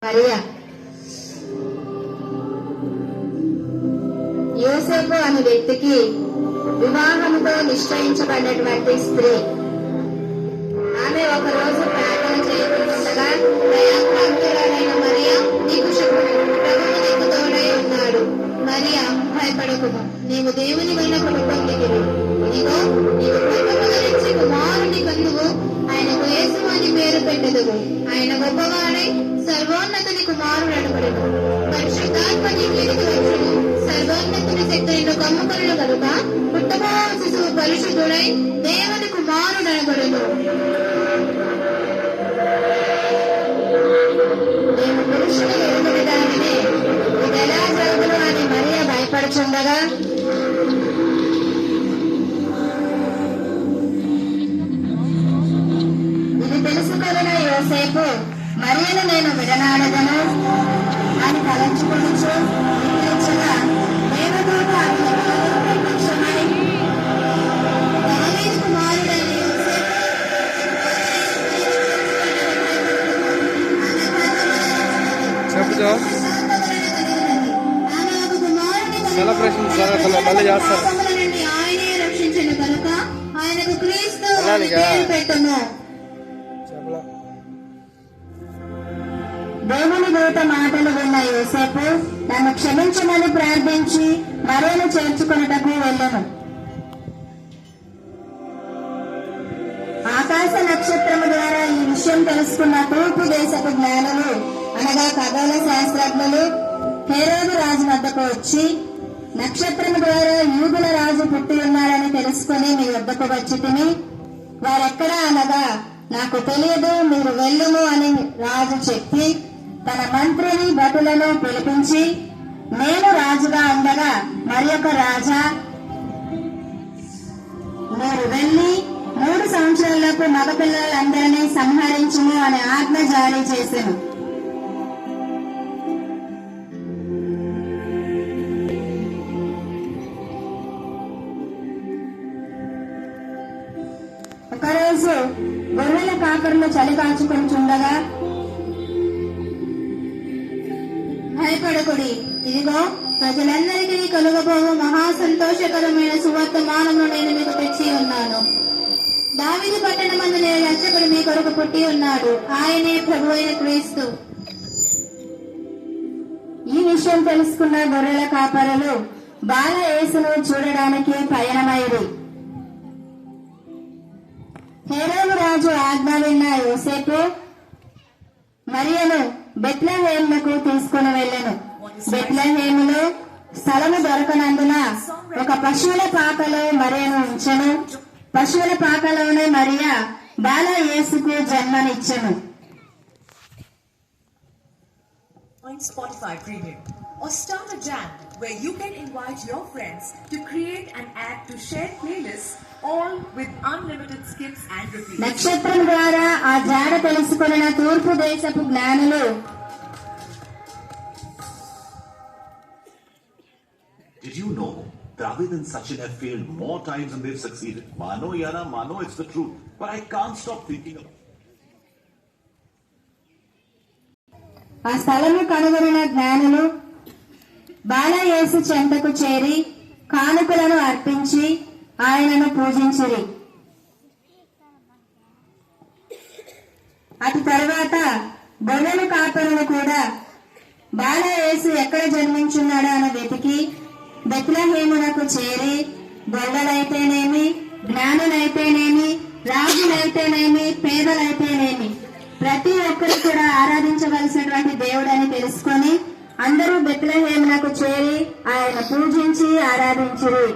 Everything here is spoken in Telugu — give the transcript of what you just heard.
మరియా యోసేపు అనే వ్యక్తికి వివాహంతో నిశ్చయించబడినటువంటి స్త్రీ. ఆమె ఒక రోజు ప్రార్థన చేయకుండా దయాప్రాప్తురాలైన మరియా నీకు శుభము, ప్రభువు నీకు తోడై ఉన్నాడు. మరియా భయపడకుము, నీవు దేవుని వల్ల పొందితివి. ఇదిగో నీవు గర్భము ధరించి కుమారుని కన్నువు, ఆయనకు యేసు అని పేరు పెట్టెదవు. ఆయన గొప్పవాడై సర్వోన్నతుని కుమారుడు అనబడును. పరిశుద్ధాత్మ నీ మీదికి వచ్చును. సర్వోన్నతుని శక్తి నిన్ను కమ్ముకొనును కనుక పుట్టబో శిశువు పరిశుద్ధుడై దేవుని కుమారుడు అనబడును. నేను పురుషుని ఎరుగని దానిని ఇది ఎలా జరుగును అని మరియా భయపడుచుండగా ఇది తెలుసుకొనిన యోసేపు మరియను నేను విడనాడదను అని తలంచుకొనుచు నిద్రించగా దేవదూత ప్రత్యక్షమై దావీదు కుమారుడైన యోసేపు ఆయనే రక్షించిన కనుక ఆయనకు క్రీస్తు అని పేరు పెట్టును. దేవుని దూత మాటలు విన్న యోసేపు నన్ను క్షమించమని ప్రార్థించి మరియను చేర్చుకొనుటకు వెళ్ళను. ఆకాశ నక్షత్రము ద్వారా ఈ విషయం తెలుసుకున్న తూర్పు దేశపు జ్ఞానులు అనగా ఖగోళ శాస్త్రజ్ఞులు హేరోదు రాజు వద్దకు వచ్చి, నక్షత్రము ద్వారా యూదుల రాజు పుట్టి ఉన్నాడని తెలుసుకుని మీ వద్దకు వచ్చి తిని, వారెక్కడా అనగా నాకు తెలియదు, మీరు వెళ్ళుము అని రాజు చెప్పి తన మంత్రిని భటులను పిలిపించి, నేను రాజుగా ఉండగా మరి ఒక రాజా, మీరు వెళ్లి 3 సంవత్సరాలకు మగపిల్లలందరినీ సంహరించుము అని ఆజ్ఞ జారీ చేశాను. ఒకరోజు గొర్రెల కాపరులు చలి కాచుకొని చుండగా, భయపడకుడి, ఇదిగో ప్రజలందరికీ కలుగబోవు మహా సంతోషకరమైన సువర్తమానమును నేను మీకు తెచ్చి ఉన్నాను. దావీదు పట్టణమందు నేను రక్షకుడు మీ కొరకు పుట్టి ఉన్నాడు. ఆయనే ప్రభువైన క్రీస్తు. ఈ విషయం తెలుసుకున్న గొర్రెల కాపరులు బాల యేసును చూడడానికి పయనమైరి. హేరోదు రాజు ఆజ్ఞ విన్న యోసేపు మరియను బెత్లెహేమునకు తీసుకుని వెళ్ళెను. బెత్లెహేములో స్థలము దొరకనందున ఒక పశువుల పాకలో మరియను ఉంచెను. పశువుల పాకలోనే మరియా బాల యేసుకు జన్మనిచ్చెను. Find Spotify Premium or start a jam where you can invite your friends to create and add to shared playlists, all with unlimited skips and repeats. నక్షత్రం ద్వారా ఆ జాడ తెలుసుకొనిన తూర్పు దేశపు జ్ఞానులు Did you know David and Sachin have failed more times than they've succeeded? Mano Yana, Mano, it's the truth. But I can't stop thinking about it. ఆ స్థలము కనుగొనిన జ్ఞానులు బాల యేసు చెంతకు చేరి కానుకలను అర్పించి ఆయనను పూజించిరి. అటు తర్వాత గొర్రెల కాపరులు కూడా బాల యేసు ఎక్కడ జన్మించున్నాడో అని వెతికి బెత్లెహేమునకు చేరి గొర్రెలైతేనేమి, జ్ఞానులైతేనేమి, రాజులైతేనేమి, పేదలైతేనేమి ప్రతి ఒక్కరు కూడా ఆరాధించవలసినటువంటి దేవుడని తెలుసుకొని అందరూ బెత్లెహేమునకు చేరి ఆయన పూజించి ఆరాధించిరి.